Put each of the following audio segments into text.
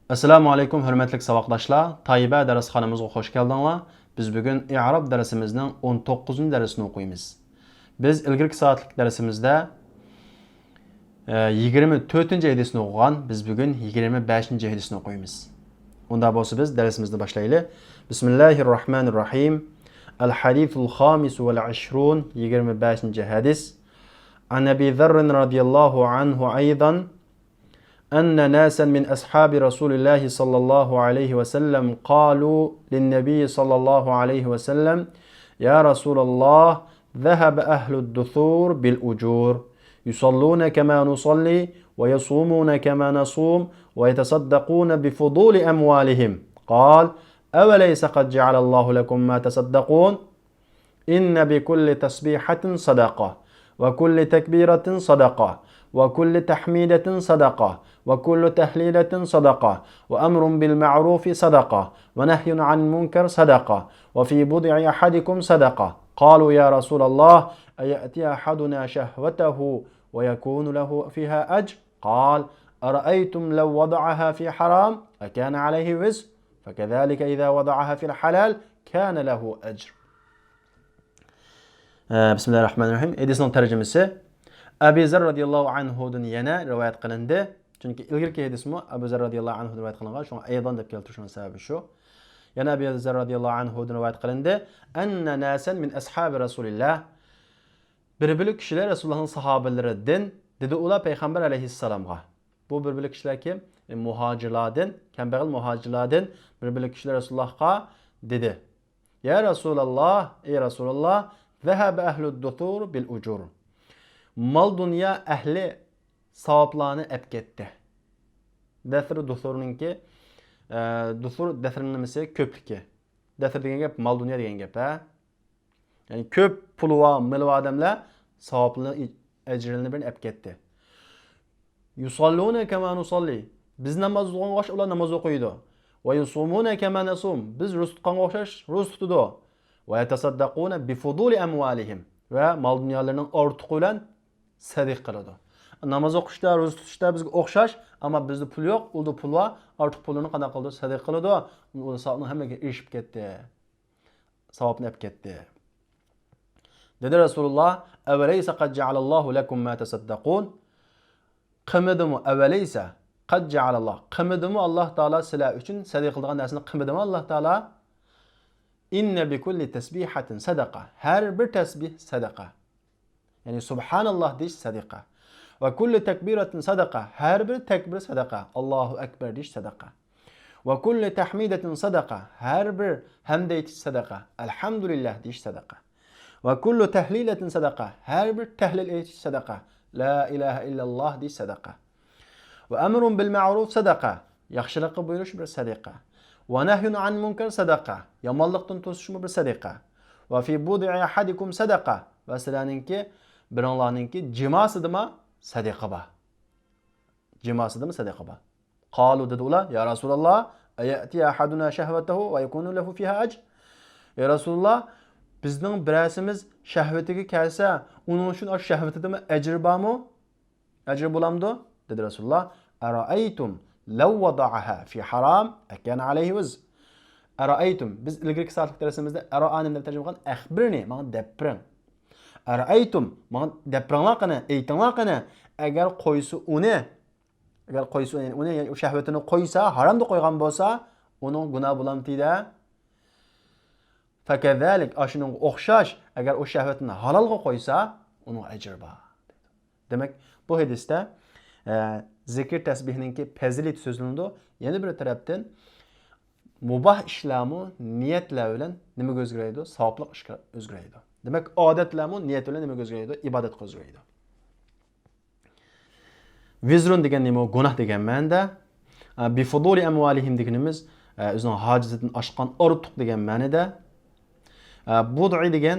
Assalamu alaykum hörmətli savaqdaşlar. Tayyibə dərsxanamıza xoş gəldinizlər. Biz bugün i'rab dərsimizin 19-cu dərsini oxuyuruq. Biz ilgirki saatlik dərsimizdə 24-cü hədisini oxugan, biz bugün 25-ci hədisini oxuyuruq. Onda bolsa biz dərsimizni başlayırıq. Bismillahirrahmanirrahim. El-hadithul khamis vel-20 25-ci hədis. An Abi Zerr radiyallahu anhu aydan أن ناسا من أصحاب رسول الله صلى الله عليه وسلم قالوا للنبي صلى الله عليه وسلم يا رسول الله ذهب أهل الدثور بالأجور يصلون كما نصلي ويصومون كما نصوم ويتصدقون بفضول أموالهم قال أوليس قد جعل الله لكم ما تصدقون إن بكل تسبيحة صدقة وكل تكبيرة صدقة وكل تحميدة صدقة وكل تهليلة صدقة وأمر بالمعروف صدقة ونهي عن المنكر صدقة وفي بضع أحدكم صدقة قالوا يا رسول الله أيأتي أحدنا شهوته ويكون له فيها أجر قال أرأيتم لو وضعها في حرام أكان عليه وزر فكذلك إذا وضعها في الحلال كان له أجر. بسم الله الرحمن الرحيم. Edisinin tercümesi Abi Zerr radiyallahu anhu'dan yana rivayet qilindi. Çünki ilgirki hadismi Abu Zerr radiyallahu anhu rivayet qilingan. Şuna aydan deb keltirishning sababi shu. Yana Abu Zerr radiyallahu anhu'dan rivayet qilindi. Anna nasan min ashabi Rasulillah. Bir kişiler Resulullah'ın sahabeleriden dedi ular Peygamber aleyhisselam'a. Bu bir kişiler kim? Muhacirlardan, kembag'al muhacirlardan bir kişiler Resulullah'a dedi. Ya Resulallah, ey Resulullah, zehebe ehlud duthur bil ucur. Mal dünya ehli savaplarını ep ketdi. Dəthir duthurunki duthur dəthirinin nimasi köplüki. Dəthir degan gap mal dünya degan gap, ha? Yani köp pulu var, mili var adamlar savaplarını ecrini birini ep ketdi. Yusalluna kema nusalli. Biz namaz o'qigan o'xshash ular namoz o'qiydi. Va yusumuna kema nasum. Biz ro'za tutganga o'xshash ro'za tutadi. Va yatasaddaquna bi fuduli amwalihim. Va mal dunyolarining ortiqi bilan sadiq qiladi. Namoz o'qishda, ro'za tutishda bizga o'xshash, ammo bizda pul yo'q, unda pul bor, ortiq pulini qanday qildi? Sadiq qiladi. Uni savobni hammaga erishib ketdi. Savobni ep ketdi. Dedi Rasululloh, "Avalaysa qad ja'alallohu lakum ma tasaddaqun?" Qimidimi avalaysa qad ja'alalloh. Qimidimi Alloh taolo sizlar uchun sadiq qilgan narsani qimidimi Alloh taolo? Inna bi kulli tasbihatin sadaqa. Har bir tasbih sadaqa. Yani subhanallah deyish sadaqa. Va kulli takbiratin sadaqa. Har bir takbir sadaqa. Allahu akbar deyish sadaqa. Va kulli tahmidatin sadaqa. Har bir hamd aytish sadaqa. Alhamdulillah deyish sadaqa. Va kullu tahlilatin sadaqa. Har bir tahlil aytish sadaqa. La ilahe illallah deyish sadaqa. Va amrun bil ma'ruf sadaqa. Yaxshilikqa buyurish bir sadaqa. Va nahyun an munkar sadaqa. Yomonlikdan to'sish bir sadaqa. Va fi bud'i ahadikum sadaqa. Va sizlarninki biringlarninki jimasidimi sadaqa ba. Jimasidimi sadaqa ba. Qalu dedi ular, ya Rasulullah, ayati ahaduna shahvatahu va yakunu lahu fiha ajr. Ya Rasulullah, bizning birasimiz shahvatiga kelsa, uning uchun o shahvatidami ajr bormi? Ajr bo'lamdi? Dedi Rasulullah. Ara'aytum law wada'aha fi haram akan alayhi waz. Ara'aytum biz ilgirki saatlik darsimizda ara'ani deb tarjima qilgan akhbirni, menga depiring. Ara'aytum menga depiringlar qani, aytinglar qani, agar qo'ysa uni o shahvatini qo'ysa, haramda qo'ygan bo'lsa, uning gunoh bo'lamtida. Fakazalik ashuning o'xshash agar o shahvatini halolga qo'ysa, uning ajri bor. Demak, bu hadisda zikr tasbihninki fazilat so'zlandi. Yana bir tarafdan mubah ishlarni niyatlar bilan nimaga o'zgaradi? Savoblik ishga o'zgaradi. Demak, odatlarni niyat bilan nimaga o'zgaradi? Ibodatga o'zgaradi. Vizrun degan nima? Gunoh degan ma'noda. Bi fuduli amwalihim deganimiz o'zining hojatidan oshgan ortiq degan ma'noda. Bud'i degan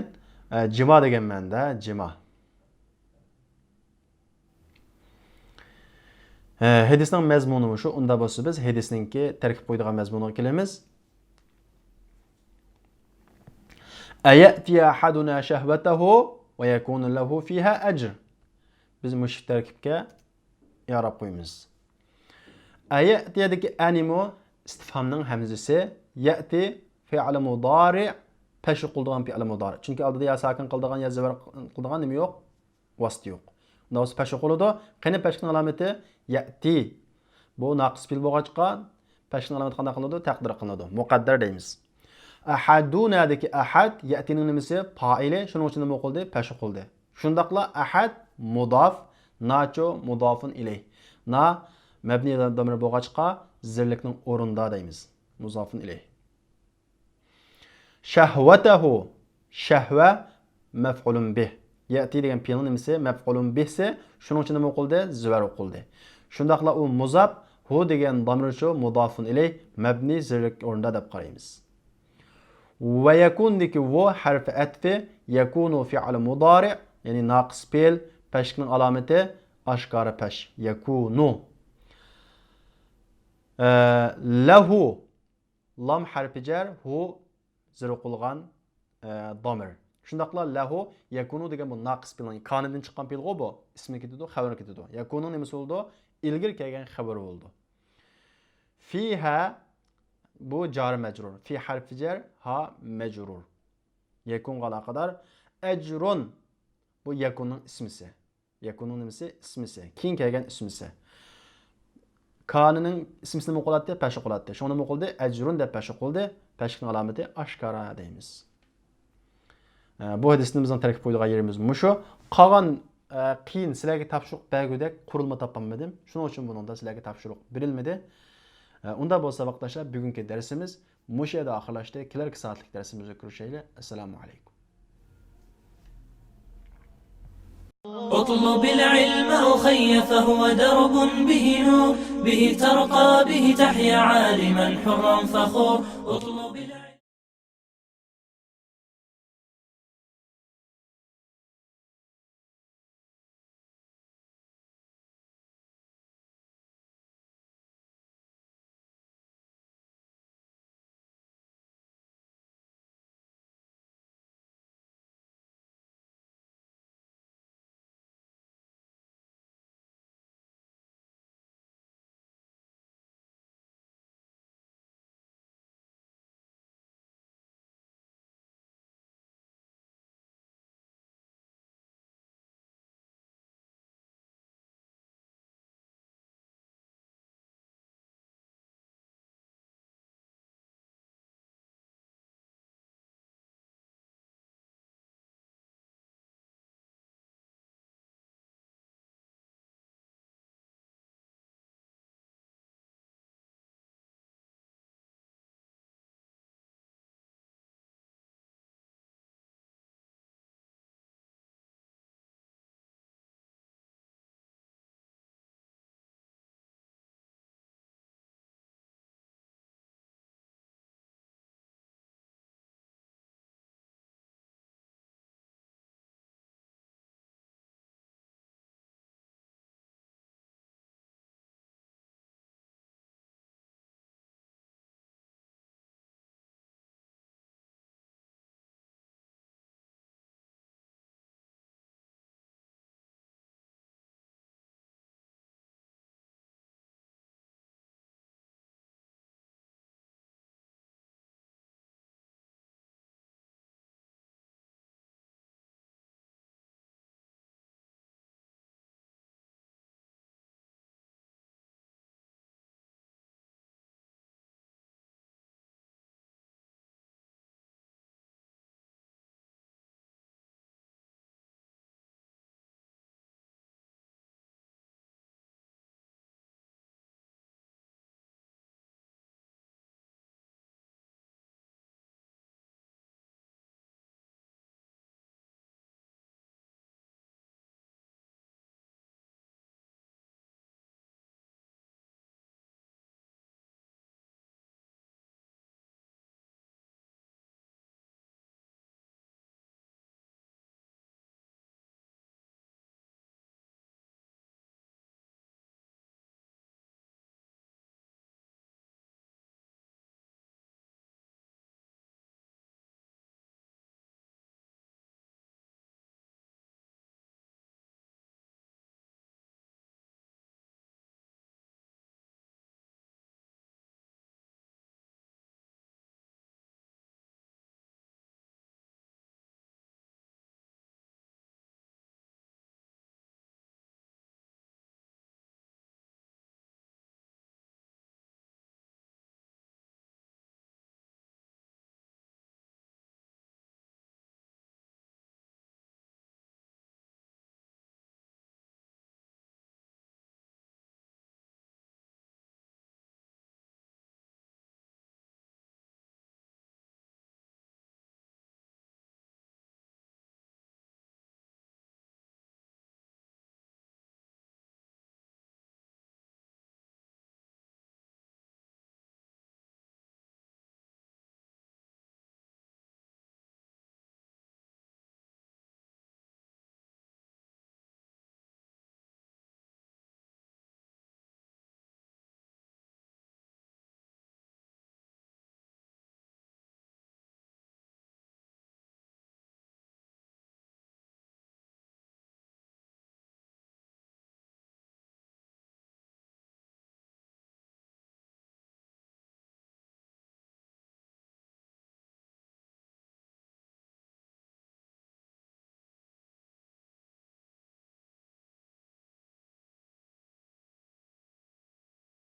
jima degan ma'noda, jima. Hadisning mazmuni shu. Unda bo'lsa biz hadisningki tarkib qo'ydigan mazmuniga kelamiz. Ayati ahaduna shahvatahu va yakunu lahu fiha ajr. Biz mush tarkibga yarab qo'yamiz. Ayatidagi animo istifhamning hamzasi, ya'ti fi'l mudari' pesh qildigan fi'l mudari'. Chunki oldida ya sakin qildigan ya zabar qildigan nima yo'q? Vasita yo'q. Unda o'zi pesh qiladi. Qani peshning alomati ya'ti. Bu naqis fil bo'lg'achqa peshning alomati qanday qilinadi? Taqdir qilinadi. Muqaddar deymiz. Ahadunadagi ahad ya'tining nimasi? Fa'ili. Shuning uchun nima qildi? Pesh qildi. Shundaqla ahad mudof, nacho mudofun ilayh. Na mabni damir bo'lg'achqa zirlikning o'rinda deymiz. Muzofun ilayh. Shahvatahu. Shahva maf'ulun bih. Ya'ti degan fi'lning nimasi? Maf'ulun bihsi. Shuning uchun nima qildi? Zivar o'qildi. Shundaqla u muzaf, hu degan damir shu mudofun ilayh, mabni zirlik o'rinda deb qaraymiz. Va yakundiki vo harfi atfi yakunu fi'l mudari', ya'ni naqis fe'l, peshning alomati oshkora pesh. Yakunu. Lahu lam harfi jar, hu zir qo'lgan damir. Shundaqla lahu yakunu degan bu naqis fe'lning konidan chiqqan fe'l bu. Ismi ketadi, xabar ketadi. Yakunu nimasi bo'ldi? İlgir kelgan xabar bo'ldi. Fiha bu jar majrur. Fi harfi jar, ha majrur. Yakun qadar ajrun bu yakunning ismisi. Yakunning nimasi? Ismisi. Keyin kelgan ismisi. Kanining ismisini nima qiladi? Pesh qiladi. Shuni nima qildi? Ajrun deb pesh qildi. Peshning alomati oshkora deymiz. Bu hadisimizning tarkib qo'yilgan yerimiz mushu. Qolgan qiyin sizlarga topshiriq bergudek qurilma topolmadim. Shuning uchun buningda sizlarga topshiriq berilmadi. Unda bo'lsa vaqtdoshlar bugungi darsimiz mushu yerda oxirlashdi. Kelarki soatlik darsimizga ko'rishaylik. Assalomu alaykum. اطلب العلم أخي فهو درب به نور به ترقى به تحيا عالما حرا فخور.